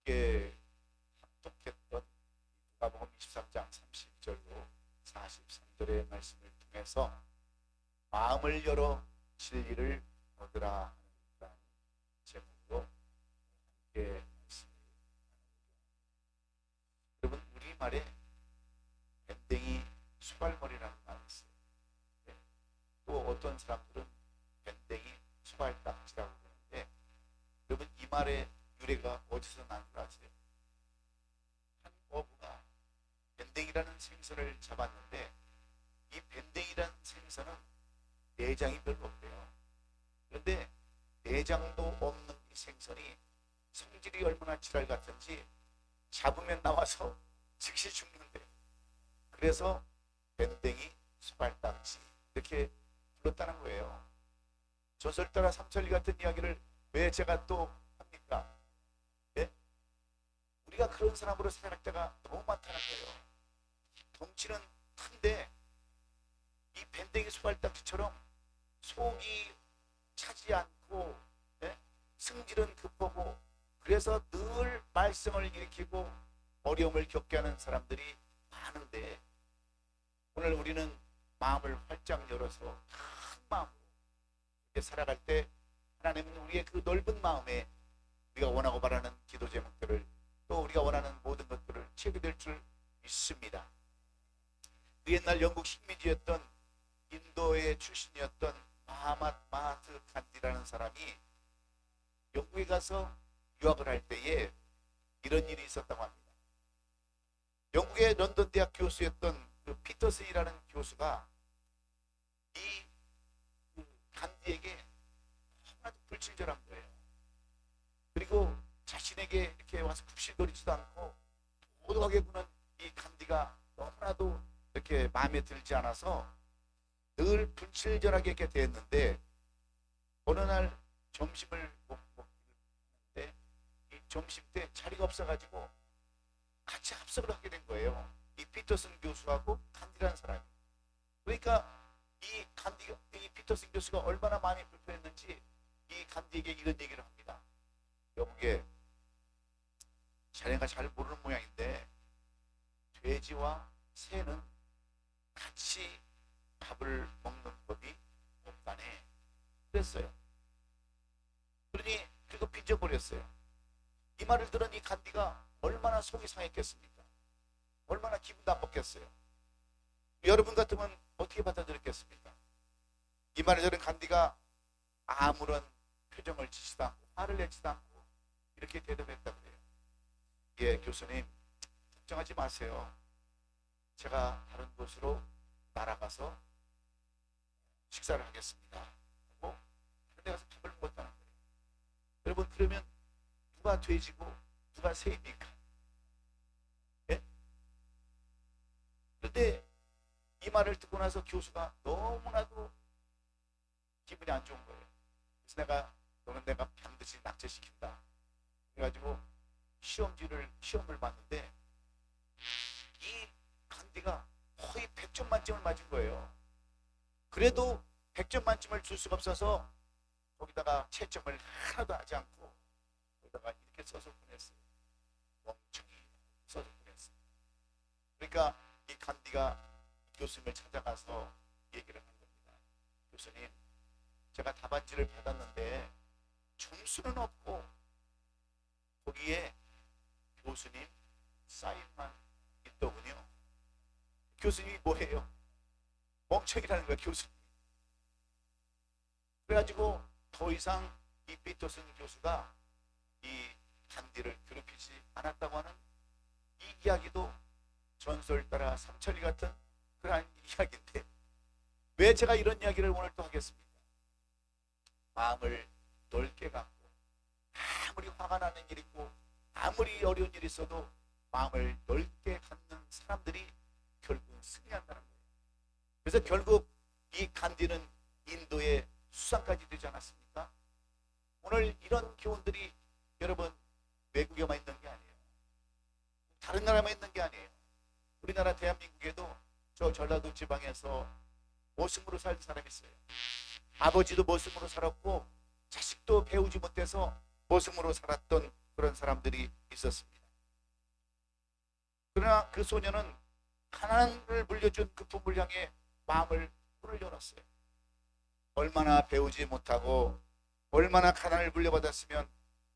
함께 합독했던 누가복음 23장 32절로 43절의 말씀을 통해서 마음을 열어 진리를 얻으라 하는 제목으로 함께 말씀을 나누고, 여러분 우리말에 밴댕이 수발머리라는 말이 있어요. 또 어떤 사람들은 밴댕이 수발딱지라고 그러는데, 여러분 이 말의 유래가 어디서 난 줄 아세요? 한 어부가 밴댕이라는 생선을 잡았는데, 이 밴댕이라는 생선은 내장이 별로 없대요. 그런데 내장도 없는 이 생선이 성질이 얼마나 지랄 같은지 잡으면 나와서 즉시 죽는데, 그래서 밴댕이 수발딱지 이렇게 불렀다는 거예요. 저설 따라 삼천리 같은 이야기를 왜 제가 또 합니까? 예? 우리가 그런 사람으로 살아갈 때가 너무 많다는 거예요. 덩치는 큰데 이 밴댕이 수발딱지처럼 속이 차지 않고, 예? 승질은 급하고, 그래서 늘 말썽을 일으키고 어려움을 겪게 하는 사람들이 많은데, 오늘 우리는 마음을 활짝 열어서 큰 마음으로 이렇게 살아갈 때 하나님은 우리의 그 넓은 마음에 우리가 원하고 바라는 기도 제목들을, 또 우리가 원하는 모든 것들을 채우게 될 줄 믿습니다. 그 옛날 영국 식민지였던 인도의 출신이었던 마하트 간디라는 사람이 영국에 가서 유학을 할 때에 이런 일이 있었다고 합니다. 영국의 런던 대학 교수였던 그 피터슨이라는 교수가 이 간디에게 너무나도 불친절한 거예요. 그리고 자신에게 이렇게 와서 굽실거리지도 않고 도도하게 구는 이 간디가 너무나도 이렇게 마음에 들지 않아서 늘 불친절하게 이렇게 대했는데, 어느 날 점심을 먹는데 이 점심 때 자리가 없어가지고 같이 합석을 하게 된 거예요. 이 피터슨 교수하고 간디라는 사람이. 그러니까 이 피터슨 교수가 얼마나 마음이 불편했는지 이 간디에게 이런 얘기를 합니다. 여보게, 자네가 잘 모르는 모양인데 돼지와 새는 같이 밥을 먹는 법이 없다네 그랬어요. 그러니 그리고 빚어버렸어요. 이 말을 들은 이 간디가 얼마나 속이 상했겠습니까? 얼마나 기분 나빴겠어요. 여러분 같으면 어떻게 받아들였겠습니까? 이 말을 들은 간디가 아무런 표정을 짓지도 않고 화를 내지도 않고 이렇게 대답했다고 해요. 예, 교수님, 걱정하지 마세요. 제가 다른 곳으로 날아가서 식사를 하겠습니다 하고 다른 데 가서 밥을 먹었다는 거예요. 여러분, 그러면 누가 돼지고 누가 새입니까? 예? 그런데 이 말을 듣고 나서 교수가 너무나도 기분이 안 좋은 거예요. 그래서 너는 내가 반드시 낙제시킨다. 그래가지고 시험을 봤는데 이 간디가 거의 100점 만점을 맞은 거예요. 그래도 100점 만점을 줄 수가 없어서 거기다가 채점을 하나도 하지 않고 거기다가 이렇게 써서 보냈어요. 멍청이 써서 보냈어요. 그러니까 이 간디가 교수님을 찾아가서 얘기를 한 겁니다. 교수님, 제가 답안지를 받았는데 점수는 없고 거기에 교수님 사인만 있더군요. 교수님이 뭐예요? 멍청이라는 거야, 교수님. 그래가지고 더 이상 이 피터슨 교수가 이 간디를 괴롭히지 않았다고 하는 이 이야기도 전설 따라 삼천리 같은 그러한 이야기인데, 왜 제가 이런 이야기를 오늘 또 하겠습니까? 마음을 넓게 갖고, 아무리 화가 나는 일이 있고 아무리 어려운 일이 있어도 마음을 넓게 갖는 사람들이 결국 승리한다는 거예요. 그래서 결국 이 간디는 인도의 수상까지 되지 않았습니까? 오늘 이런 교훈들이 여러분 외국에만 있는 게 아니에요. 다른 나라만 있는 게 아니에요. 우리나라 대한민국에도 저 전라도 지방에서 모승으로 살 사람이 있어요. 아버지도 모승으로 살았고 자식도 배우지 못해서 모승으로 살았던 그런 사람들이 있었습니다. 그러나 그 소녀는 가난을 물려준 그 부모를 향해 마음을 문을 열었어요. 얼마나 배우지 못하고 얼마나 가난을 물려받았으면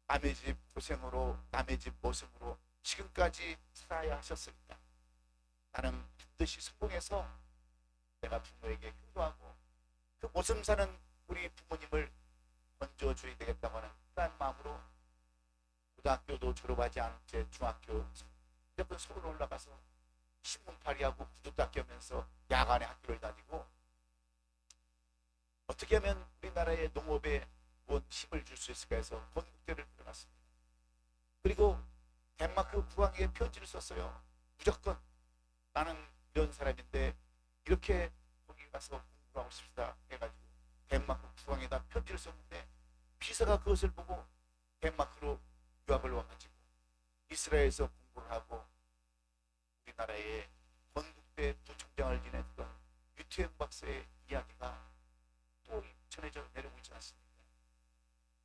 남의 집 고생으로 남의 집 모습으로 지금까지 살아야 하셨을까. 나는 반드시 성공해서 내가 부모에게 효도하고 그 모습 사는 우리 부모님을 건져줘야 되겠다고 하는 그런 마음으로 고등학교도 졸업하지 않은 채 중학교 몇번 서울 올라가서 신문팔이하고 구두 닦기 하면서 야간에 학교를 다니고 어떻게 하면 우리나라의 농업에 뭔 힘을 줄 수 있을까 해서 건국대를 들어갔습니다. 그리고 덴마크 국왕에게 편지를 썼어요. 무조건 나는 이런 사람인데 이렇게 거기 가서 공부를 하고 싶다 해가지고 덴마크 국왕에다 편지를 썼는데 비서가 그것을 보고 덴마크로 유학을 와가지고 이스라엘에서 공부를 하고 우리나라의 건국대 부총장을 지냈던 유태영 박사의 이야기가 또 전해져 내려오지 않습니까?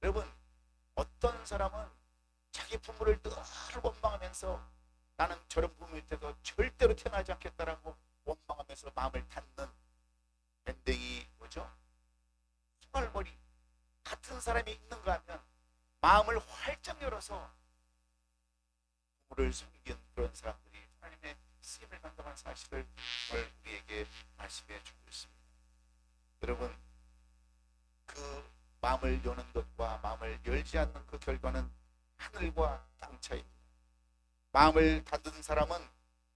여러분, 어떤 사람은 자기 부모를 늘 원망하면서 나는 저런 부모 밑에서 절대로 태어나지 않겠다라고 원망하면서 마음을 닫는 밴댕이 뭐죠? 소갈머리 같은 사람이 있는가 하면 마음을 활짝 열어서 부모를 섬긴 그런 사람들이 하나님의 쓰임을 감당한 사실을 오늘 우리에게 말씀해 주고 있습니다. 여러분, 그 마음을 여는 것과 마음을 열지 않는 그 결과는 하늘과 땅 차이입니다. 마음을 닫은 사람은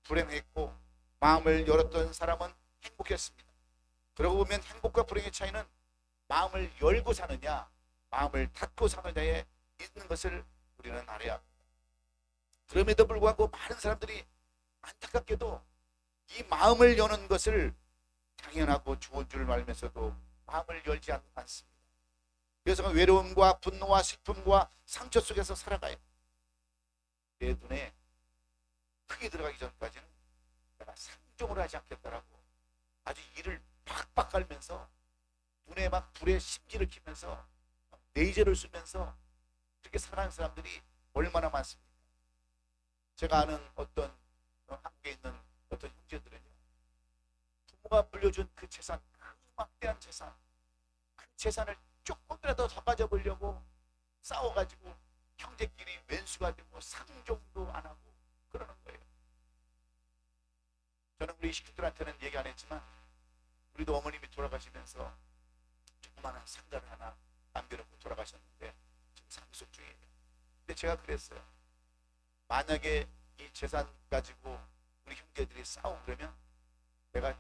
불행했고 마음을 열었던 사람은 행복했습니다. 그러고 보면 행복과 불행의 차이는 마음을 열고 사느냐 마음을 닫고 사느냐에 있는 것을 우리는 알아야 합니다. 그럼에도 불구하고 많은 사람들이 안타깝게도 이 마음을 여는 것을 당연하고 좋은 줄 알면서도 마음을 열지 않습니다. 그래서 외로움과 분노와 슬픔과 상처 속에서 살아가요. 내 눈에 흙이 들어가기 전까지는 내가 상종을 하지 않겠다라고 아주 이를 팍팍 갈면서 눈에 막 불에 심지를 키면서 레이저를 쓰면서 그렇게 살아가는 사람들이 얼마나 많습니까? 제가 아는 어떤 한국에 있는 어떤 형제들은요, 부모가 물려준 그 재산, 그 막대한 재산, 그 재산을 조금이라도 더 가져보려고 싸워가지고 형제끼리 왼수가 되고 상종도 안 하고 그러는 거예요. 저는 우리 식구들한테는 얘기 안 했지만 우리도 어머님이 돌아가시면서 조그마한 상자를 하나 남겨놓고 돌아가셨는데 지금 상속 중이에요. 근데 제가 그랬어요. 만약에 이 재산 가지고 우리 형제들이 싸우고 그러면 내가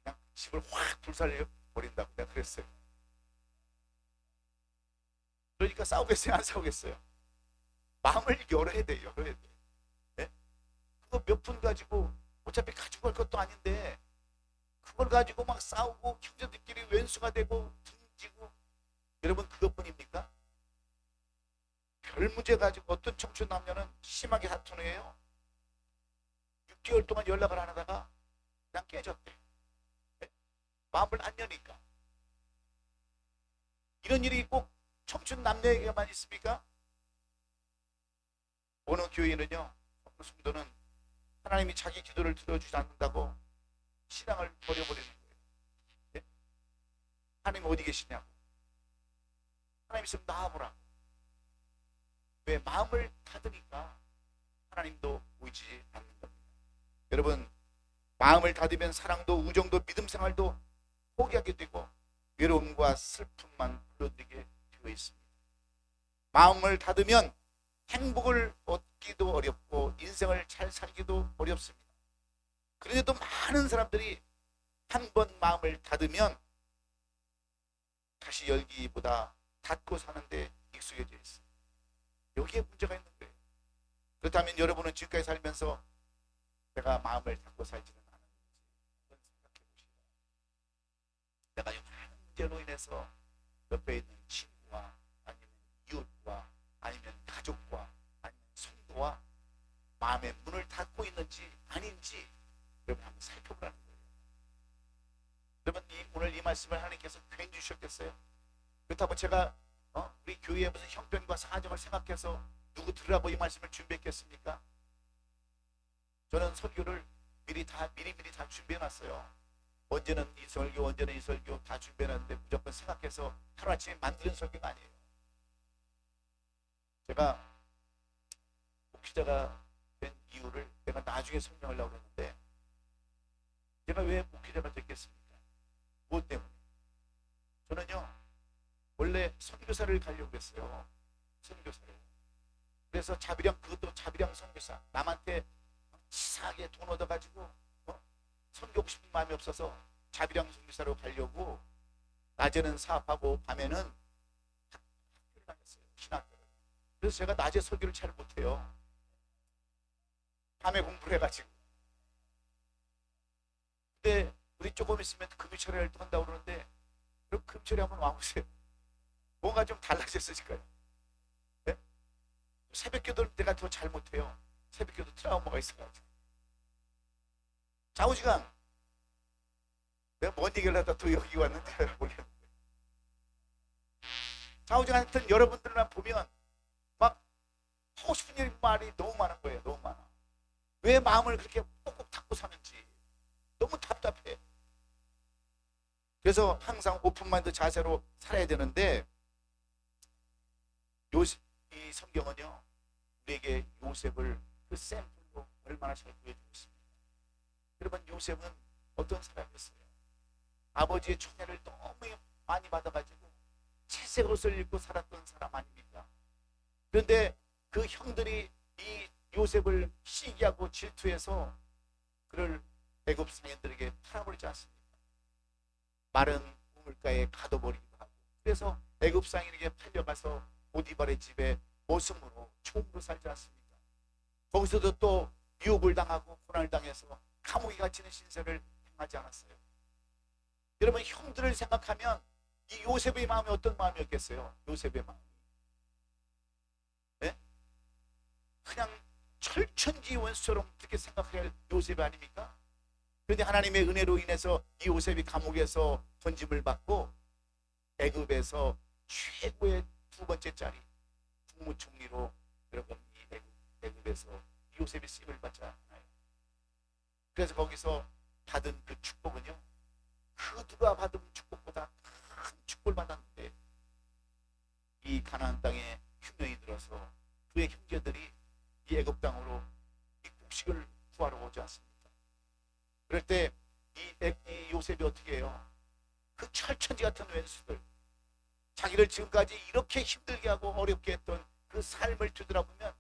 그냥 집을 확 불살려 버린다고 내가 그랬어요. 그러니까 싸우겠어요? 안 싸우겠어요? 마음을 열어야 돼, 열어야 돼. 네? 그거 몇 푼 가지고 어차피 가지고 갈 것도 아닌데 그걸 가지고 막 싸우고 형제들끼리 왼수가 되고 등지고 여러분 그것뿐입니까? 별 문제 가지고 어떤 청춘 남녀는 심하게 다투는 애예요. 6개월 동안 연락을 안 하다가 그냥 깨졌대. 네? 마음을 안 여니까. 이런 일이 꼭 청춘 남녀에게만 있습니까? 어느 교회는요, 어느 성도는 하나님이 자기 기도를 들어주지 않는다고 신앙을 버려버리는 거예요. 네? 하나님 어디 계시냐고. 하나님 있으면 나와보라고. 왜? 마음을 닫으니까 하나님도 보이지 않는 겁니다. 여러분, 마음을 닫으면 사랑도 우정도 믿음 생활도 포기하게 되고 외로움과 슬픔만 불러들이게 되어 있습니다. 마음을 닫으면 행복을 얻기도 어렵고 인생을 잘 살기도 어렵습니다. 그런데도 많은 사람들이 한 번 마음을 닫으면 다시 열기보다 닫고 사는데 익숙해져 있어요. 여기에 문제가 있는 거예요. 그렇다면 여러분은 지금까지 살면서 내가 마음을 닫고 살지는 않았는지 한번 생각해 보시고, 내가 이 많은 문제로 인해서 옆에 있는 친구와 아니면 이웃과 아니면 가족과 아니면 성도와 마음의 문을 닫고 있는지 아닌지 여러분 한번 살펴보라는 거예요. 여러분 오늘 이 말씀을 하나님께서 괜히 주셨겠어요? 그렇다고 제가 우리 교회의 무슨 형편과 사정을 생각해서 누구 들으라고 이 말씀을 준비했겠습니까? 저는 설교를 미리 다 준비해놨어요. 언제는 이 설교, 언제는 이 설교 다 준비해놨는데 무조건 생각해서 하루아침에 만드는 설교가 아니에요. 제가 목회자가 된 이유를 내가 나중에 설명하려고 했는데, 제가 왜 목회자가 됐겠습니까? 무엇 때문에? 저는요, 원래 선교사를 가려고 했어요. 선교사를. 그래서 그것도 자비량 선교사. 남한테 치사하게 돈 얻어가지고 선교하고 싶은 마음이 없어서 자비량 선교사로 가려고 낮에는 사업하고 밤에는 학교를 다녔어요. 신학교를. 그래서 제가 낮에 설교를 잘 못해요. 밤에 공부를 해가지고. 근데 우리 조금 있으면 금요일에 또 한다고 그러는데, 그럼 금요일에 한번 와보세요. 뭔가 좀 달라졌을까요? 네? 새벽기도를 내가 더 잘 못해요. 새벽기도 트라우마가 있어가지고. 좌우지간 내가 뭔 얘기를 하다 또 여기 왔는지 모르겠는데, 좌우지간 하여튼 여러분들만 보면 막 하고 싶은 말이 너무 많은 거예요. 너무 많아. 왜 마음을 그렇게 꼭꼭 닫고 사는지 너무 답답해. 그래서 항상 오픈마인드 자세로 살아야 되는데, 이 성경은요, 우리에게 요셉을 그 샘플로 얼마나 잘 보여주고 있습니다. 여러분, 요셉은 어떤 사람이었어요? 아버지의 총애를 너무 많이 받아가지고 채색 옷을 입고 살았던 사람 아닙니까? 그런데 그 형들이 이 요셉을 시기하고 질투해서 그를 애굽 상인들에게 팔아버리지 않습니까? 마른 우물가에 가둬버리기도 하고. 그래서 애굽 상인에게 팔려가서 보디발의 집에 모습으로 총으로 살지 않습니까? 거기서도 또 유혹을 당하고 고난을 당해서 감옥에 갇히는 신세를 행하지 않았어요. 여러분, 형들을 생각하면 이 요셉의 마음이 어떤 마음이었겠어요? 요셉의 마음이, 네? 그냥 철천지 원수처럼 그렇게 생각할 요셉이 아닙니까? 그런데 하나님의 은혜로 인해서 이 요셉이 감옥에서 건짐을 받고 애굽에서 최고의 두 번째 자리 국무총리로, 여러분, 이 애굽에서 요셉이 쓰임을 받지 않아요. 그래서 거기서 받은 그 축복은요, 그 누가 받은 축복보다 큰 축복을 받았는데, 이 가나안 땅에 흉년이 들어서 그의 형제들이 이 애굽 땅으로 이 곡식을 구하러 오지 않습니까? 그럴 때 이 요셉이 어떻게 해요? 그 철천지 같은 왼수들, 자기를 지금까지 이렇게 힘들게 하고 어렵게 했던 그 삶을 뒤돌아보면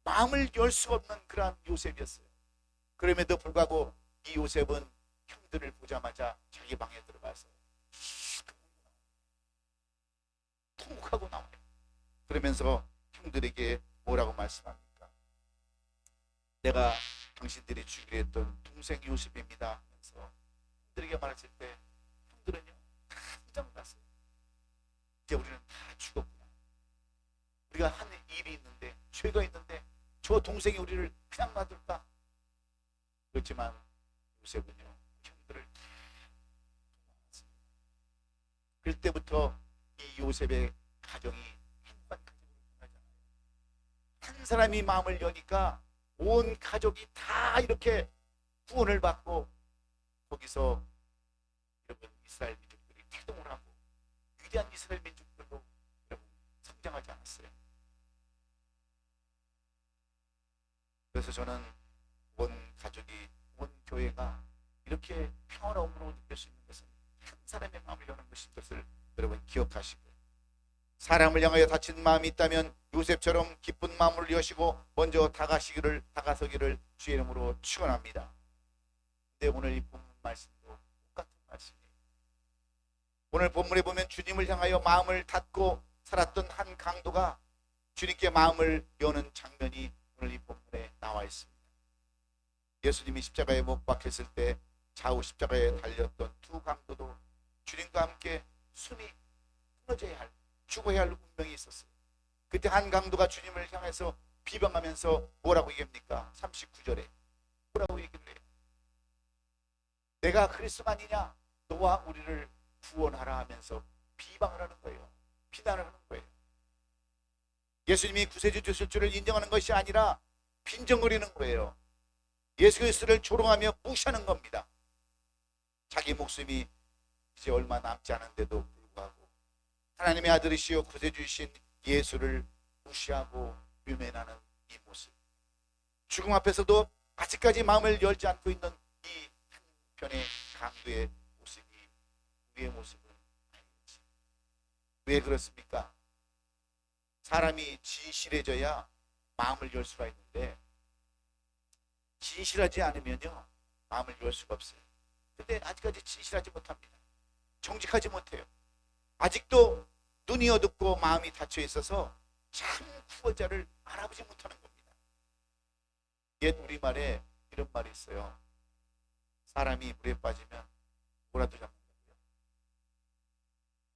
마음을 열 수가 없는 그러한 요셉이었어요. 그럼에도 불구하고 이 요셉은 형들을 보자마자 자기 방에 들어가서 통곡하고 나와요. 그러면서 형들에게 뭐라고 말씀합니까? 내가 당신들이 주기로 했던 동생 요셉입니다 하면서 형들에게 말했을 때, 형들은요 다 긴장을 났어요. 이제 우리는 다 죽었구나. 우리가 한 일이 있는데, 죄가 있는데 저 동생이 우리를 그냥 놔둘까? 그렇지만 요셉은요, 형들을 다 도망갔습니다. 그때부터 이 요셉의 가정이 행복한 가정으로 변하잖아요. 한 사람이 마음을 여니까 온 가족이 다 이렇게 구원을 받고, 거기서 여러분, 이스라엘 민족들이 태동을 하고 위대한 이스라엘 민족들로 여러분 성장하지 않았어요. 그래서 저는 온 가족이, 온 교회가 이렇게 평화로움으로 느낄 수 있는 것은 한 사람의 마음을 여는 것인 것을 여러분 기억하시고, 사람을 향하여 다친 마음이 있다면 요셉처럼 기쁜 마음을 여시고 먼저 다가서기를 주의 이름으로 축원합니다. 근데 오늘 이 본문 말씀도 똑같은 말씀이에요. 오늘 본문에 보면 주님을 향하여 마음을 닫고 살았던 한 강도가 주님께 마음을 여는 장면이 오늘 이 본문에 나와 있습니다. 예수님이 십자가에 못 박혔을 때 좌우 십자가에 달렸던 두 강도도 주님과 함께 숨이 끊어져야 할, 죽어야 할 운명이 있었어요. 그때 한 강도가 주님을 향해서 비방하면서 뭐라고 얘기합니까? 39절에 뭐라고 얘기를 해요? 내가 그리스도가 아니냐? 너와 우리를 구원하라 하면서 비방을 하는 거예요. 비난을 하는 거예요. 예수님이 구세주 되실 줄을 인정하는 것이 아니라 빈정거리는 거예요. 예수 그리스도를 조롱하며 무시하는 겁니다. 자기 목숨이 이제 얼마 남지 않은데도 불구하고 하나님의 아들이시요 구세주이신 예수를 무시하고 유면하는 이 모습, 죽음 앞에서도 아직까지 마음을 열지 않고 있는 이 한편의 강도의 모습이 우리의 모습은 아니지. 왜 그렇습니까? 사람이 진실해져야 마음을 열 수가 있는데 진실하지 않으면요 마음을 열 수가 없어요. 근데 아직까지 진실하지 못합니다. 정직하지 못해요. 아직도 눈이 어둡고 마음이 닫혀 있어서 참 구원자를 알아보지 못하는 겁니다. 옛 우리말에 이런 말이 있어요. 사람이 물에 빠지면 뭐라도 잡는다고요?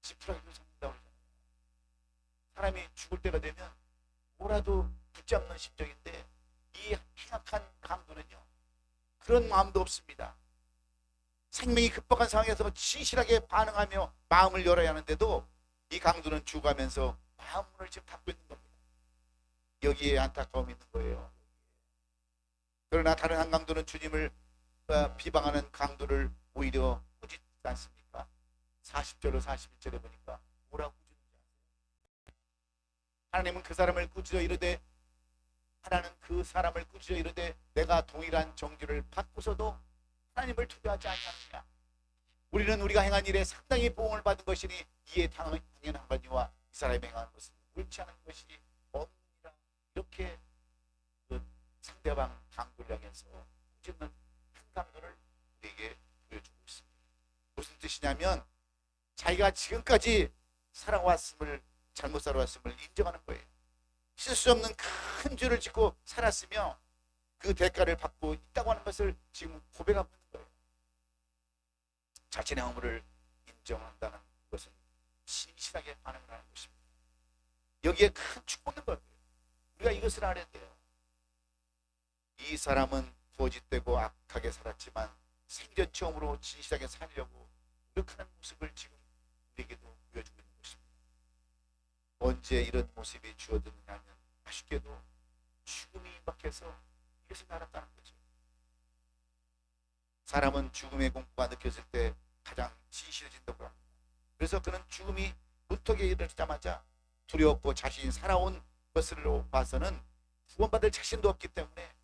지푸라기도 잡는다고 그러잖아요. 사람이 죽을 때가 되면 뭐라도 붙잡는 심정인데 이 행악한 강도는요 그런 마음도 없습니다. 생명이 급박한 상황에서 진실하게 반응하며 마음을 열어야 하는데도 이 강도는 죽어가면서 마음문을 지금 닫고 있는 겁니다. 여기에 안타까움이 있는 거예요. 그러나 다른 한 강도는 주님을 비방하는 강도를 오히려 꾸짖지 않습니까? 40절로 41절에 보니까 뭐라고 꾸짖는지 아세요? 하나님은 그 사람을 꾸짖어 이르되 하나는 그 사람을 꾸짖어 이르되 내가 동일한 정죄를 받고서도 하나님을 투표하지 아니하느냐. 우리는 우리가 행한 일에 상당히 보응을 받은 것이니 이에 당연한 거니와 이 사람이 행한 것은 옳지 않은 것이 없느니라. 이렇게 그 상대방 강도를 향해서 꾸짖는 한 강도를 우리에게 보여주고 있습니다. 무슨 뜻이냐면 자기가 지금까지 살아왔음을 잘못 살아왔음을 인정하는 거예요. 실수 없는 큰 죄를 짓고 살았으며 그 대가를 받고 있다고 하는 것을 지금 고백하고 있는 거예요. 자신의 허물을 인정한다는 것은 진실하게 반응을 하는 것입니다. 여기에 큰 축복인 거예요. 우리가 이것을 알아야 돼요. 이 사람은 거짓되고 악하게 살았지만 생전 처음으로 진실하게 살려고 노력하는 모습을 지금 우리에게도 보여주고 있는 것입니다. 언제 이런 모습이 주어드느냐 하면 아쉽게도 죽음이 임박해서 이것을 알았다는 거죠. 사람은 죽음의 공포가 느껴질 때 가장 진실해진다고 합니다. 그래서 그는 죽음이 문턱에 이르자마자 두려웠고 자신이 살아온 것으로 봐서는 구원받을 자신도 없기 때문에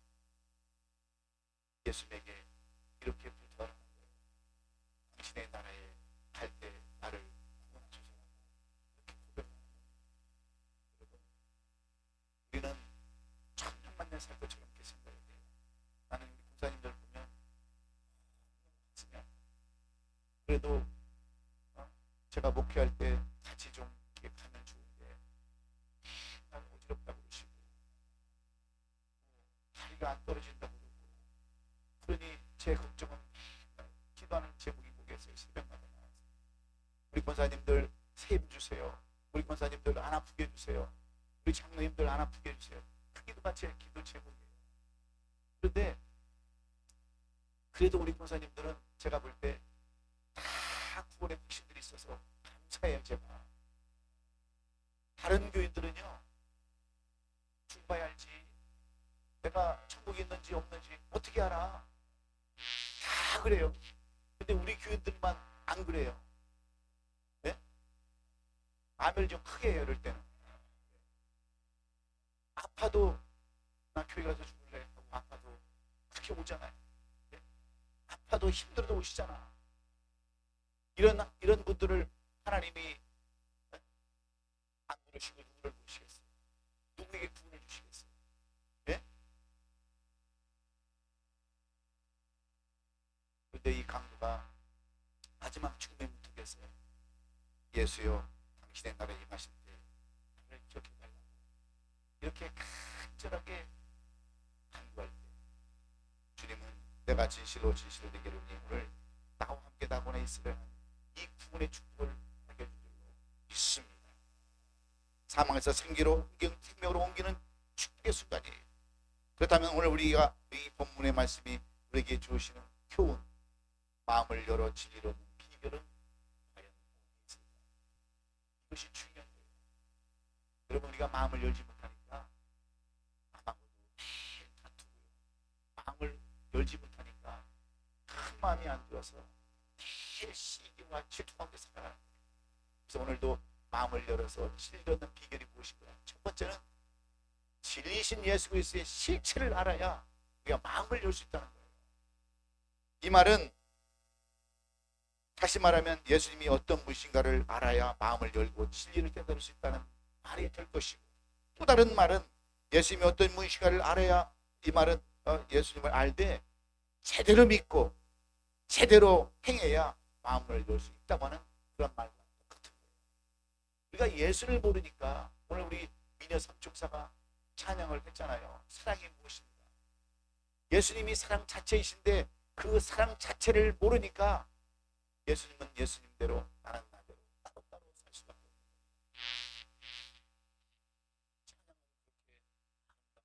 예수님에게 이렇게 부탁하는 거예요. 당신의 나라에 갈 때 나를 구원하소서라고 이렇게 고백하는 거예요. 여러분, 우리는 천년만년 살 것처럼 이렇게 생각해야 돼요. 나는 우리 군사님들 보면 그래도 제가 목회할 때 같이 좀 이렇게 가면 좋은데 난 어지럽다고 그러시고 다리가 안 떨어진다고 그러고 그러니 제 걱정은 기도하는 제목이 뭐겠어요? 새벽마다 나와서 우리 권사님들 세임 주세요. 우리 권사님들 안 아프게 해주세요. 우리 장로님들 안 아프게 해주세요. 그 기도가 제 기도 제목이에요. 그런데 그래도 우리 권사님들은 제가 볼 때 다 구원의 확신들이 있어서 감사해요. 제가 다른 교인들은요 죽어봐야 알지 내가 천국이 있는지 없는지 어떻게 알아. 다 그래요. 근데 우리 교인들만 안 그래요. 네? 마음을 좀 크게 해요. 이럴 때는 아파도 나 교회 가서 죽을래 하고 아파도 그렇게 오잖아요. 네? 아파도 힘들어도 오시잖아. 이런 분들을 하나님이 안 부르시고 누구를 부르시겠어요? 누구에게 구원을 주시겠어요? 예? 그런데 이 강도가 마지막 죽음의 문턱에서 예수여 당신의 나라에 임하실 때 나를 기억해 달라고 이렇게 간절하게 간구할 때 주님은 내가 진실로 진실로 내게 이르노니 오늘 나와 함께 낙원에 있으려는 이 구원의 축복을 하게 해준 줄로 믿습니다. 사망에서 생기로 생명으로 옮기는 축복의 순간이에요. 그렇다면 오늘 우리가 이 본문의 말씀이 우리에게 주시는 교훈, 마음을 열어 진리로 얻는 비결은 과연 무엇이 있을까? 이것이 중요한 거예요. 여러분, 우리가 마음을 열지 못하면 마음이 안 들어서 늘 시기와 질투 가운데 살아가는 거예요. 그래서 오늘도 마음을 열어서 진리를 얻는 비결이 무엇인가? 첫 번째는 진리이신 예수 그리스도의 실체를 알아야 우리가 마음을 열 수 있다는 거예요. 이 말은 다시 말하면 예수님이 어떤 분이신가를 알아야 마음을 열고 진리를 깨달을 수 있다는 말이 될 것이고, 또 다른 말은 예수님이 어떤 분이신가를 알아야, 이 말은 예수님을 알되 제대로 믿고 제대로 행해야 마음을 열 수 있다고 하는 그런 말과 똑같은 거예요. 우리가 예수를 모르니까 오늘 우리 미녀 삼총사가 찬양을 했잖아요. 사랑이 무엇인가? 예수님이 사랑 자체이신데 그 사랑 자체를 모르니까 예수님은 예수님대로, 나는 나대로 따로따로 살 수밖에 없는 거예요. 찬양은 그렇게 아름답고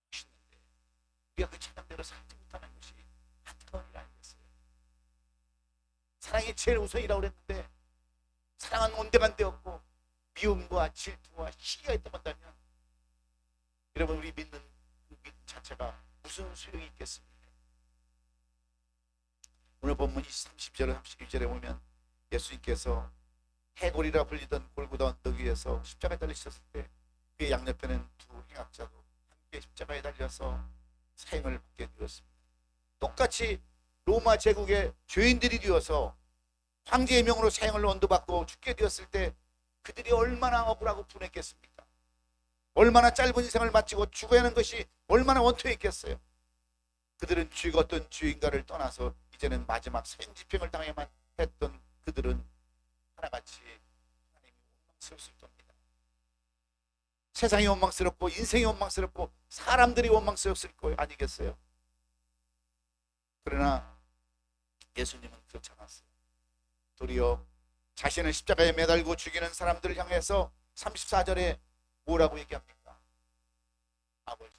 멋있는데 우리가 그 찬양대로 살지 못하는 것이 안타까운 일 아니겠어요? 사랑이 제일 우선이라고 그랬는데 사랑은 온데간데 없고 미움과 질투와 시기가 있다고 한다면 여러분, 우리 믿는 그 믿음 자체가 무슨 소용이 있겠습니까? 오늘 본문 30절 31절에 보면 예수님께서 해골이라 불리던 골고다 언덕 위에서 십자가에 달리셨을 때 그의 양옆에는 두 행악자도 함께 십자가에 달려서 사형을 받게 되었습니다. 똑같이 로마 제국의 죄인들이 되어서 황제의 명으로 사형을 언도받고 죽게 되었을 때 그들이 얼마나 억울하고 분했겠습니까? 얼마나 짧은 인생을 마치고 죽어야 하는 것이 얼마나 원통했겠어요. 그들은 죄가 어떤 죄인가를 떠나서 이제는 마지막 생집행을 당해야만 했던 그들은 하나같이 하나님이 원망스러웠을 겁니다. 세상이 원망스럽고 인생이 원망스럽고 사람들이 원망스러웠을 거 아니겠어요? 그러나 예수님은 그렇지 않았어요. 도리어 자신을 십자가에 매달고 죽이는 사람들을 향해서 34절에 뭐라고 얘기합니까? 아버지,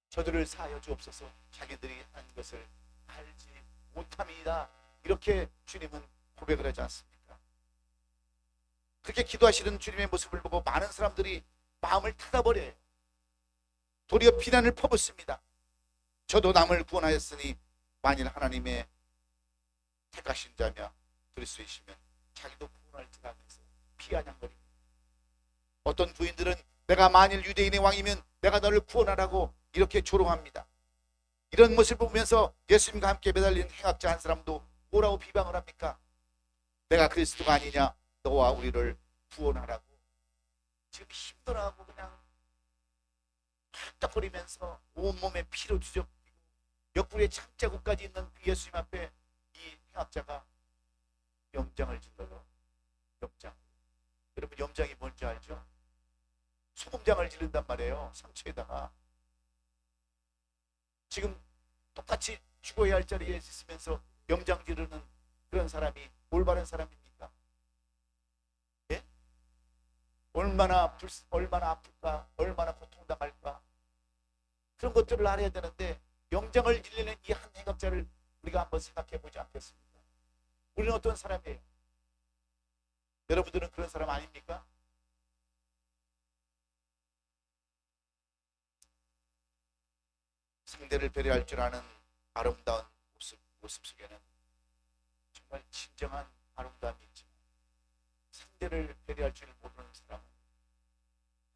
저들을 사하여 주옵소서. 자기들이 한 것을 알지 못함이다. 이렇게 주님은 고백을 하지 않습니까? 그렇게 기도하시는 주님의 모습을 보고 많은 사람들이 마음을 닫아버려요. 도리어 비난을 퍼붓습니다. 저도 남을 구원하였으니 만일 하나님의 택하신 자며 그리스도이시면 자기도 구원할지라 하면서 비아냥거립니다. 어떤 부인들은 내가 만일 유대인의 왕이면 내가 너를 구원하라고 이렇게 조롱합니다. 이런 모습을 보면서 예수님과 함께 매달린 행악자 한 사람도 뭐라고 비방을 합니까? 내가 그리스도가 아니냐, 너와 우리를 구원하라고. 지금 힘들어하고 그냥 팍딱거리면서 온몸에 피로 뒤적이고 옆구리에 창자국까지 있는 그 예수님 앞에 이 행악자가 염장을 질러요. 염장. 여러분, 염장이 뭔지 알죠? 소금장을 지른단 말이에요. 상처에다가. 지금 똑같이 죽어야 할 자리에 있으면서 염장 지르는 그런 사람이 올바른 사람입니까? 예? 얼마나 아플까? 얼마나 고통당할까? 그런 것들을 알아야 되는데 염장을 지르는 이 한 행악자를 우리가 한번 생각해 보지 않겠습니까? 우리는 어떤 사람이에요? 여러분들은 그런 사람 아닙니까? 상대를 배려할 줄 아는 아름다운 모습 속에는 정말 진정한 아름다움이 있지만 상대를 배려할 줄 모르는 사람은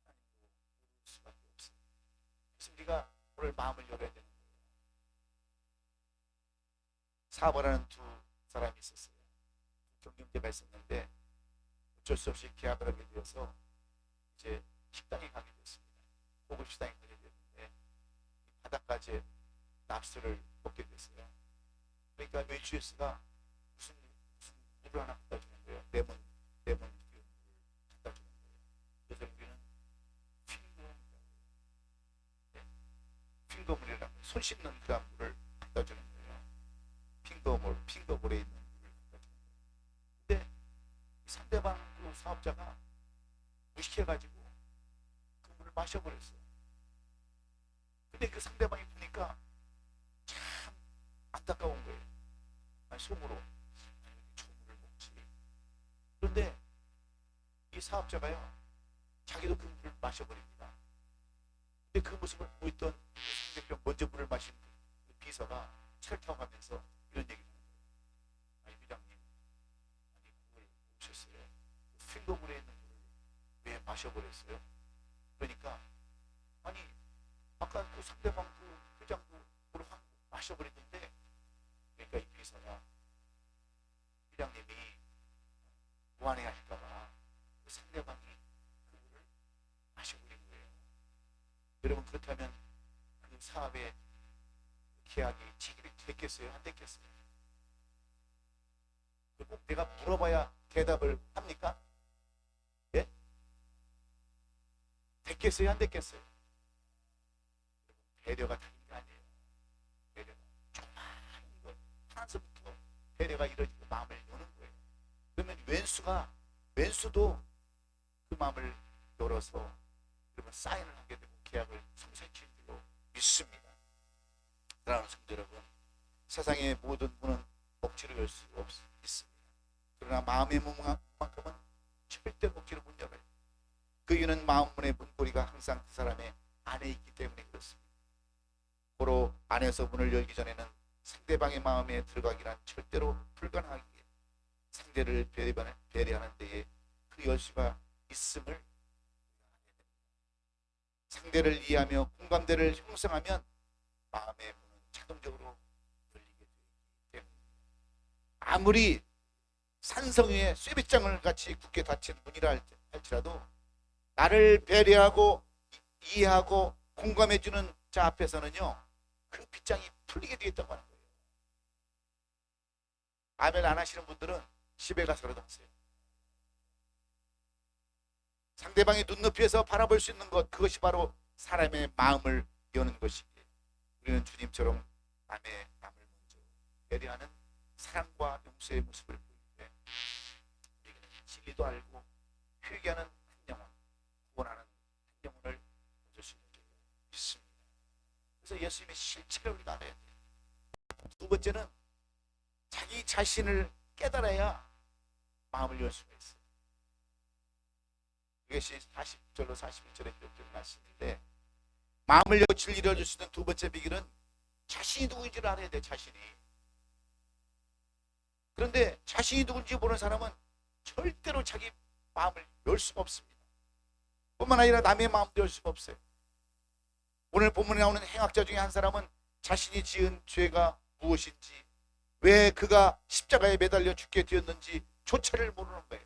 하나님도 모를 수밖에 없습니다. 그래서 우리가 오늘 마음을 열어야 되는 거예요. 사업하는 두 사람이 있었어요. 경영대가 있었는데 어쩔 수 없이 계약을 하게 되어서 이제 식당에 가게 되었습니다. 고급 식당에 가게 되었는데 바닥까지 납수를 먹게 됐어요. 그러니까 웨이트레스가 무슨 물을 하나 갖다 주는 거예요. 레몬 기운 물을 갖다 주는 거예요. 그래서 우리는 핑거물이라고 해요. 네? 핑거물이라고 해요. 손 씻는 그런 물을 갖다 주는 거예요. 핑거물에 있는 물을 갖다 주는 거예요. 근데 상대방 그 사업자가 무식해가지고 그 물을 마셔버렸어요. 근데 그 상대방이 보니까 참 안타까운 거예요. 아니, 속으로 아니, 왜 좋은 물을 먹지? 그런데 이 사업자가요, 자기도 그 물을 마셔버립니다. 근데 그 모습을 보고 있던 그 상대편 먼저 물을 마신 그 비서가 차를 타고 가면서 이런 얘기를 하는 거예요. 아니 회장님, 아니 그걸 보셨어요? 핑거물에 있는 물을 왜 마셔버렸어요? 그러니까 아니 아까 그 상대방 그 회장도 물을 확 마셔버렸는데, 그러니까 이 비서가 회장님이 무안해 하실까봐 그 상대방이 그 물을 마셔버린 거예요. 여러분 그렇다면 그 사업의 계약이 체결이 됐겠어요? 안 됐겠어요? 꼭 내가 물어봐야 대답을 합니까? 예? 됐겠어요? 안 됐겠어요? 배려가 다른 게 아니에요. 배려가 조그마한 것 하나서부터 배려가 이루어지고 마음을 여는 거예요. 그러면 왼수도 그 마음을 열어서 그러면 사인을 하게 되고 계약을 성사시키는 줄로 믿습니다. 사랑하는 성도 여러분, 세상의 모든 문은 억지로 열 수 있습니다. 그러나 마음의 문만큼은 절대 억지로 못 열어요. 그 이유는 마음문의 문고리가 항상 그 사람의 안에 있기 때문에 그렇습니다. 고로 안에서 문을 열기 전에는 상대방의 마음에 들어가기란 절대로 불가능하기에 상대를 배려하는 데에 그 열수가 있음을, 상대를 이해하며 공감대를 형성하면 마음의 문은 자동적으로 열리게 되기 때문입니다. 아무리 산성 위에 쇠빗장을 같이 굳게 닫힌 문이라 할지라도 나를 배려하고 이해하고 공감해주는 자 앞에서는요, 그 빗장이 풀리게 되겠다고 하는 거예요. 아멘 안 하시는 분들은 집에 가서라도 하세요. 상대방의 눈높이에서 바라볼 수 있는 것, 그것이 바로 사람의 마음을 여는 것이기에 우리는 주님처럼 남을 먼저 배려하는 사랑과 용서의 모습을 보일 때 우리는 진리도 알고 회개하는 한 영혼, 구원하는 한 영혼을 얻을 수 있는 줄 믿습니다. 그래서 예수님의 실체를 우리가 알아야 돼요. 두 번째는 자기 자신을 깨달아야 마음을 열 수가 있어요. 이것이 40절로 41절에 기록된 말씀인데, 마음을 열고 진리를 얻을 수 있는 두 번째 비결은 자신이 누구인지를 알아야 돼. 자신이. 그런데 자신이 누군지 모르는 사람은 절대로 자기 마음을 열 수가 없습니다. 뿐만 아니라 남의 마음도 열 수가 없어요. 오늘 본문에 나오는 행악자 중에 한 사람은 자신이 지은 죄가 무엇인지, 왜 그가 십자가에 매달려 죽게 되었는지 조차를 모르는 거예요.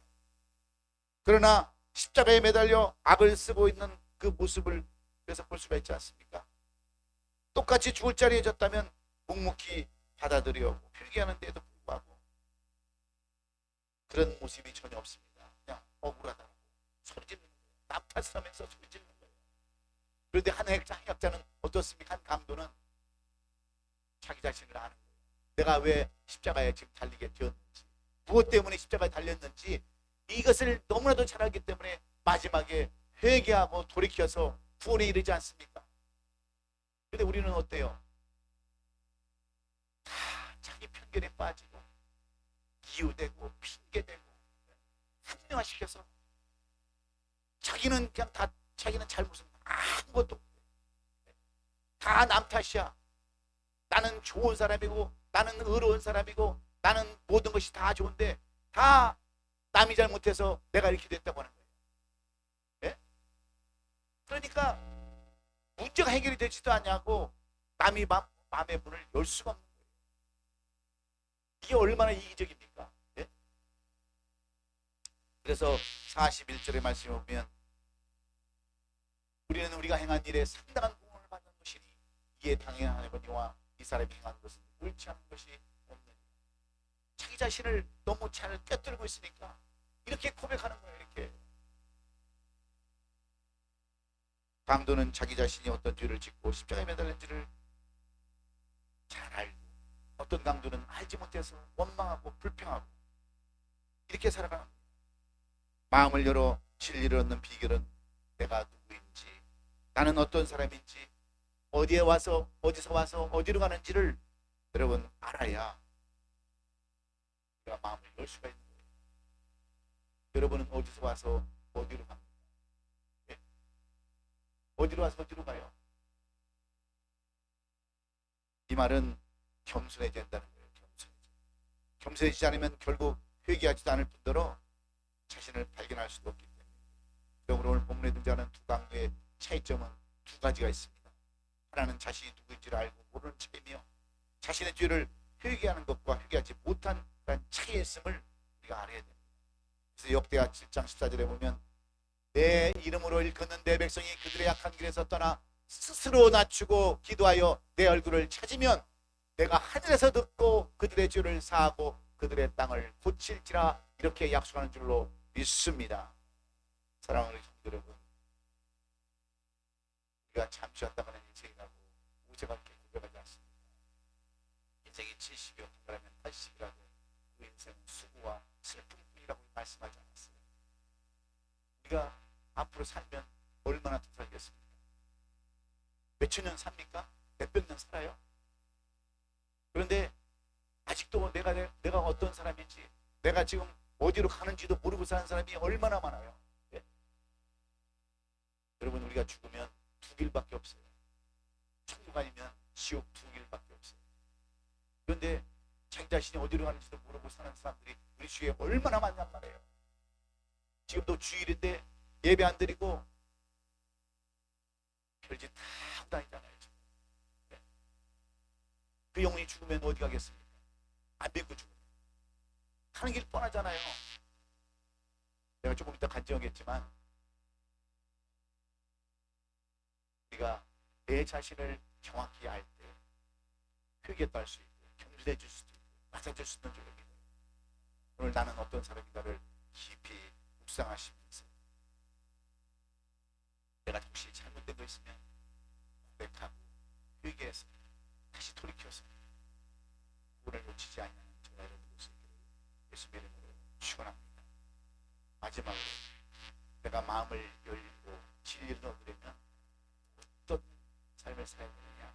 그러나 십자가에 매달려 악을 쓰고 있는 그 모습을 그래서 볼 수가 있지 않습니까? 똑같이 죽을 자리에 졌다면 묵묵히 받아들여오고 필기하는 데에도 불구하고 그런 모습이 전혀 없습니다. 그냥 억울하다고 소리 지르는 거예요. 남 탓을 하면서 소리 지르는 거예요. 그런데 한 행악자는 어떻습니까? 한 강도는 자기 자신을 아는 거예요. 내가 왜 십자가에 지금 달리게 되었는지, 무엇 때문에 십자가에 달렸는지 이것을 너무나도 잘 알기 때문에 마지막에 회개하고 돌이켜서 구원에 이르지 않습니까? 근데 우리는 어때요? 다 자기 편견에 빠지고 이유되고 핑계대고 합리화시켜서 자기는 그냥 다 자기는 잘못은 아무것도 다 남 탓이야. 나는 좋은 사람이고 나는 의로운 사람이고 나는 모든 것이 다 좋은데 다 남이 잘못해서 내가 이렇게 됐다고 하는 거예요. 예? 그러니까 문제가 해결이 되지도 않냐고 남이 마음의 문을 열 수가 없는 거예요. 이게 얼마나 이기적입니까? 예? 그래서 41절의 말씀에 보면 우리는 우리가 행한 일에 상당한 공헌을 받는 것이니 이에 당연하거니와 이 사람이 행한 것은 옳지 않은 것이 없느니. 자기 자신을 너무 잘 꿰뚫고 있으니까 이렇게 고백하는 거예요. 이렇게 강도는 자기 자신이 어떤 죄를 짓고 십자가에 매달린지를 잘 알고, 어떤 강도는 알지 못해서 원망하고 불평하고 이렇게 살아가는 거예요. 마음을 열어 진리를 얻는 비결은 내가 누구인지, 나는 어떤 사람인지, 어디서 와서 어디로 가는지를 여러분 알아야 우리가 마음을 열 수가 있는 거예요. 여러분은 어디서 와서 어디로 갑니까? 예? 어디로 와서 어디로 가요? 이 말은 겸손해야 된다는 거예요. 겸손해지지 않으면 결국 회개하지도 않을 뿐더러 자신을 발견할 수도 없기 때문에. 그러므로 오늘 본문에 등장하는 두 강도의 차이점은 두 가지가 있습니다. 하나는 자신이 누구인지를 알고 모르는 차이며, 자신의 죄를 회개하는 것과 회개하지 못한 차이의 있음을 우리가 알아야 됩니다. 그래서 역대하 7장 14절에 보면 내 이름으로 일컫는 내 백성이 그들의 약한 길에서 떠나 스스로 낮추고 기도하여 내 얼굴을 찾으면 내가 하늘에서 듣고 그들의 죄를 사하고 그들의 땅을 고칠지라, 이렇게 약속하는 줄로 믿습니다. 사랑하는 성도 여러분, 우리가 잠시 왔다가는 인생이라고 우제밖에 구별하지 않습니다. 인생이 70이었던 거라면 80이라도 그 인생은 수고와 슬픔뿐이라고 말씀하지 않았어요. 우리가 앞으로 살면 얼마나 더 살겠습니까? 몇천 년 삽니까? 몇백 년 살아요? 그런데 아직도 내가 어떤 사람인지, 내가 지금 어디로 가는지도 모르고 사는 사람이 얼마나 많아요. 네? 여러분, 우리가 죽으면 두 길밖에 없어요. 천국 아니면 지옥, 두 길밖에 없어요. 그런데 자기 자신이 어디로 가는지도 모르고 사는 사람들이 우리 주위에 얼마나 많냔 말이에요. 지금도 주일인데 예배 안 드리고 별짓 다 하고 다니잖아요. 네. 그 영혼이 죽으면 어디 가겠습니까? 안 믿고 죽으면 가는 길 뻔하잖아요. 내가 조금 이따 간증하겠지만, 우리가 내 자신을 정확히 알 때 회개도 할 수 있고 격려해 줄 수도 있고 맞아줄 수 있는 줄을 믿어요. 오늘 나는 어떤 사람인가를 깊이 묵상하시면서 내가 혹시 잘못된 거 있으면 고백하고 회개해서 다시 돌이켜서 구원을 놓치지 않는 저와 여러분들 수 있기를 예수님의 이름으로 축원합니다. 마지막으로 내가 마음을 열고 진리를 얻으려면 어떤 삶을 살아야 되느냐?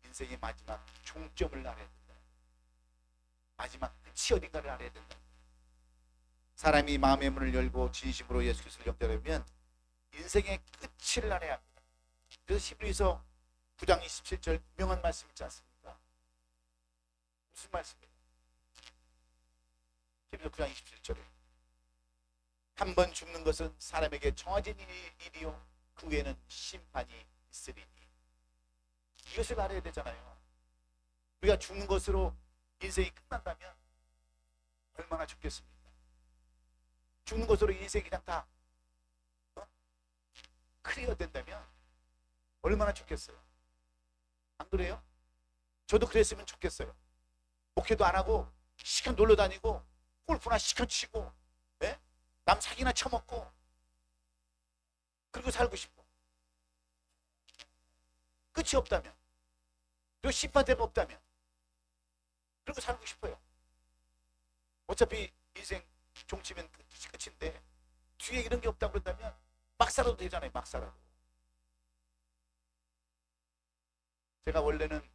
인생의 마지막 종점을 알아야 된다. 마지막 끝이 어딘가를 알아야 된다. 사람이 마음의 문을 열고 진심으로 예수 그리스도를 영접하려면 인생의 끝을 알아야 합니다. 그래서 히브리서 9장 27절 유명한 말씀 있지 않습니까? 무슨 말씀이에요? 히브리서 9장 27절에 한 번 죽는 것은 사람에게 정해진 일이요 그 후에는 심판이 있으리니, 이것을 알아야 되잖아요. 우리가 죽는 것으로 인생이 끝난다면 얼마나 좋겠습니까? 죽는 것으로 인생이 그냥 다 클리어 된다면 얼마나 좋겠어요. 안 그래요? 저도 그랬으면 좋겠어요. 목회도 안 하고 시간 놀러 다니고 골프나 시간 치고, 네? 남 사기나 쳐먹고 그리고 살고 싶고, 끝이 없다면, 그리고 심판대가 없다면 그리고 살고 싶어요. 어차피 인생 종치면 끝인데 뒤에 이런 게 없다고 그런다면 막 살아도 되잖아요. 막 살아도. 제가 원래는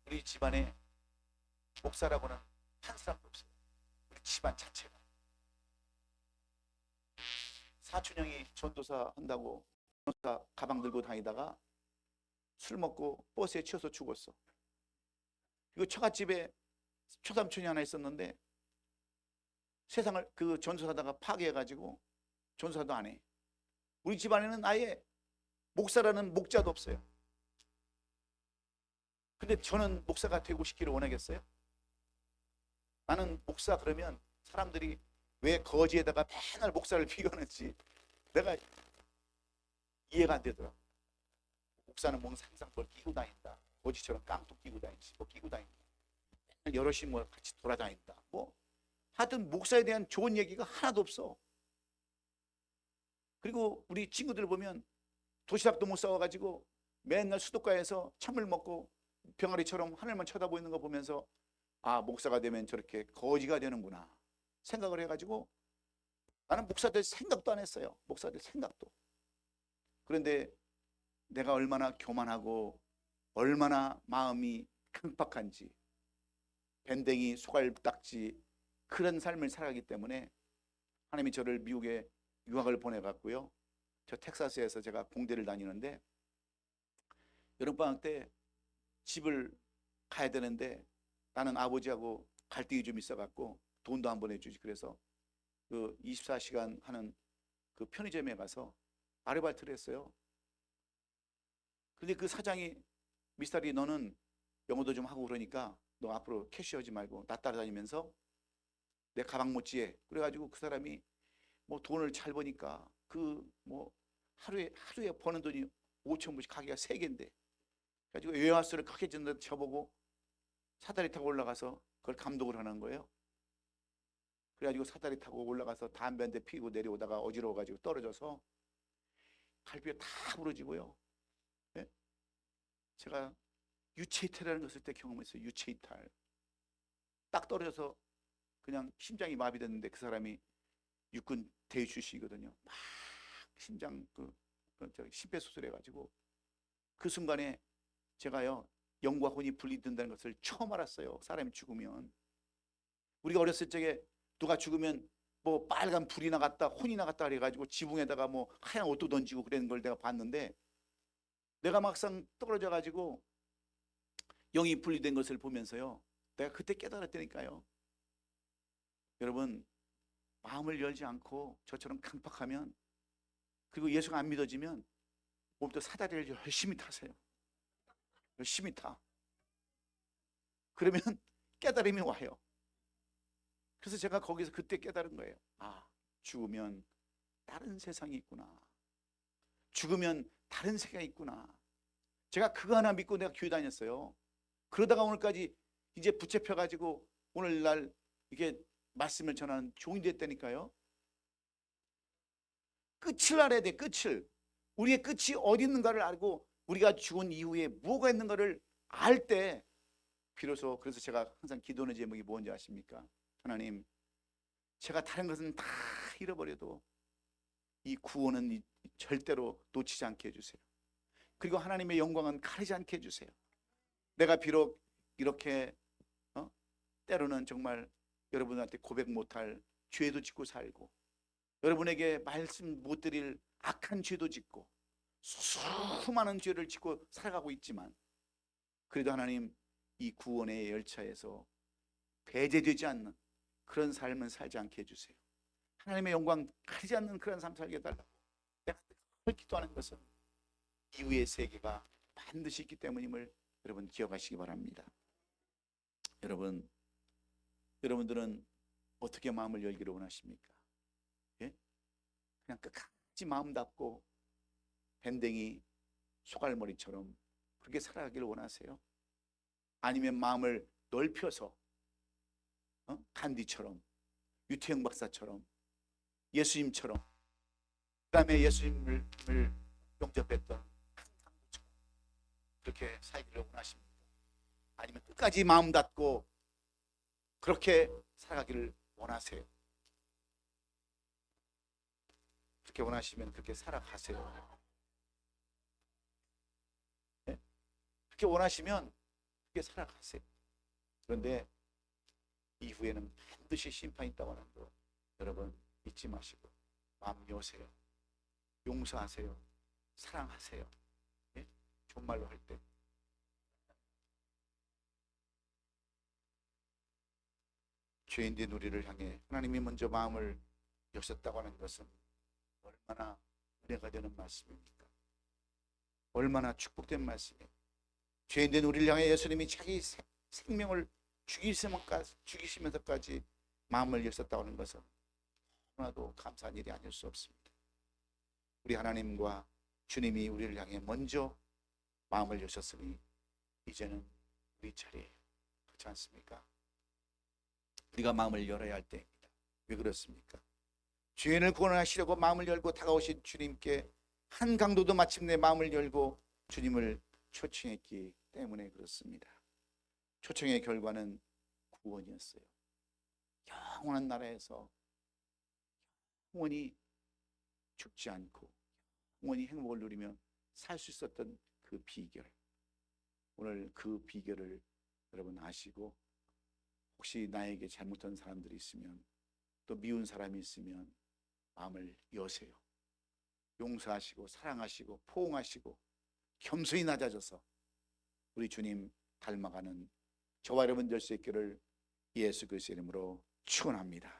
우리 집안에 목사라고는 한 사람도 없어요. 우리 집안 자체가. 사촌 형이 전도사 한다고 전도사 가방 들고 다니다가 술 먹고 버스에 치여서 죽었어. 그리고 처갓집에 초삼촌이 하나 있었는데 세상을 그 전도사다가 파괴해가지고 전도사도 안 해. 우리 집안에는 아예 목사라는 목자도 없어요. 근데 저는 목사가 되고 싶기를 원하겠어요? 나는 목사 그러면 사람들이 왜 거지에다가 맨날 목사를 비교하는지 내가 이해가 안 되더라고. 목사는 뭔 항상 뭘 끼고 다닌다. 거지처럼 깡통 끼고 다니지, 뭐 끼고 다닌다. 맨날 여럿이 뭐 같이 돌아다닌다. 뭐 하여튼 목사에 대한 좋은 얘기가 하나도 없어. 그리고 우리 친구들 보면 도시락도 못 싸워가지고 맨날 수도가에서 찬물 먹고 병아리처럼 하늘만 쳐다보이는 거 보면서 아, 목사가 되면 저렇게 거지가 되는구나 생각을 해가지고 나는 목사 될 생각도 안 했어요. 목사 될 생각도. 그런데 내가 얼마나 교만하고 얼마나 마음이 강팍한지, 밴댕이 소갈딱지 그런 삶을 살아가기 때문에 하나님이 저를 미국에 유학을 보내갔고요. 저 텍사스에서 제가 공대를 다니는데 여름방학 때 집을 가야 되는데 나는 아버지하고 갈등이 좀 있어갖고 돈도 안 보내주지. 그래서 그 24시간 하는 그 편의점에 가서 아르바이트를 했어요. 근데 그 사장이 미스터리 너는 영어도 좀 하고 그러니까 너 앞으로 캐시어지 말고 나 따라다니면서 내 가방 못 지에. 그래가지고 그 사람이 뭐 돈을 잘 버니까 그 뭐 하루에 버는 돈이 5천 불씩 가게가 3개인데 그래가지고 외화수를 크게 짓는데 저보고 사다리 타고 올라가서 그걸 감독을 하는 거예요. 그래가지고 사다리 타고 올라가서 담배 한 대 피우고 내려오다가 어지러워가지고 떨어져서 갈비가 다 부러지고요. 예? 제가 유체이탈이라는 것을 때 경험했어요. 유체이탈. 딱 떨어져서 그냥 심장이 마비됐는데 그 사람이 육군 대위 출신이거든요. 막 심장 심폐소생해가지고 그 순간에 제가요 영과 혼이 분리된다는 것을 처음 알았어요. 사람이 죽으면 우리가 어렸을 적에 누가 죽으면 뭐 빨간 불이 나갔다 혼이 나갔다 그래가지고 지붕에다가 뭐 하얀 옷도 던지고 그런 걸 내가 봤는데 내가 막상 떨어져 가지고 영이 분리된 것을 보면서요 내가 그때 깨달았다니까요. 여러분 마음을 열지 않고 저처럼 강팍하면 그리고 예수가 안 믿어지면 몸부터 사다리를 열심히 타세요. 열심히 타. 그러면 깨달음이 와요. 그래서 제가 거기서 그때 깨달은 거예요. 아, 죽으면 다른 세상이 있구나. 죽으면 다른 세계가 있구나. 제가 그거 하나 믿고 내가 교회 다녔어요. 그러다가 오늘까지 이제 붙잡혀가지고 오늘날 이게 말씀을 전하는 종이 됐다니까요. 끝을 알아야 돼. 끝을. 우리의 끝이 어디 있는가를 알고 우리가 죽은 이후에 뭐가 있는가를 알 때 비로소 그래서 제가 항상 기도하는 제목이 뭔지 아십니까? 하나님, 제가 다른 것은 다 잃어버려도 이 구원은 절대로 놓치지 않게 해주세요. 그리고 하나님의 영광은 가리지 않게 해주세요. 내가 비록 이렇게 때로는 정말 여러분한테 고백 못할 죄도 짓고 살고 여러분에게 말씀 못 드릴 악한 죄도 짓고 수많은 죄를 짓고 살아가고 있지만 그래도 하나님 이 구원의 열차에서 배제되지 않는 그런 삶을 살지 않게 해주세요. 하나님의 영광 가리지 않는 그런 삶 살게 해달라고 내가 늘 기도하는 것은 이후의 세계가 반드시 있기 때문임을 여러분 기억하시기 바랍니다. 여러분들은 어떻게 마음을 열기를 원하십니까? 예? 그냥 끝까지 마음 닫고 밴댕이 소갈머리처럼 그렇게 살아가기를 원하세요? 아니면 마음을 넓혀서 간디처럼 유태영 박사처럼 예수님처럼 그 다음에 예수님을 용접했던 한상도처럼 그렇게 살기를 원하십니까? 아니면 끝까지 마음 닫고 그렇게 살아가기를 원하세요? 그렇게 원하시면 그렇게 살아가세요. 네? 그렇게 원하시면 그렇게 살아가세요. 그런데 이후에는 반드시 심판이 있다고 하는 거 여러분 잊지 마시고 마음 여세요. 용서하세요. 사랑하세요. 예? 정말로 할 때 죄인된 우리를 향해 하나님이 먼저 마음을 여셨다고 하는 것은 얼마나 은혜가 되는 말씀입니까? 얼마나 축복된 말씀이에요. 죄인된 우리를 향해 예수님이 자기 생명을 죽이시면서까지 마음을 여셨다고 하는 것은 너무나도 감사한 일이 아닐 수 없습니다. 우리 하나님과 주님이 우리를 향해 먼저 마음을 여셨으니 이제는 우리 차례예요. 그렇지 않습니까? 우리가 마음을 열어야 할 때입니다. 왜 그렇습니까? 죄인을 구원하시려고 마음을 열고 다가오신 주님께 한 강도도 마침내 마음을 열고 주님을 초청했기 때문에 그렇습니다. 초청의 결과는 구원이었어요. 영원한 나라에서 영원히 죽지 않고 영원히 행복을 누리며 살 수 있었던 그 비결, 오늘 그 비결을 여러분 아시고 혹시 나에게 잘못한 사람들이 있으면 또 미운 사람이 있으면 마음을 여세요. 용서하시고 사랑하시고 포옹하시고 겸손히 낮아져서 우리 주님 닮아가는 저와 여러분 될 수 있기를 예수 그리스도의 이름으로 축원합니다.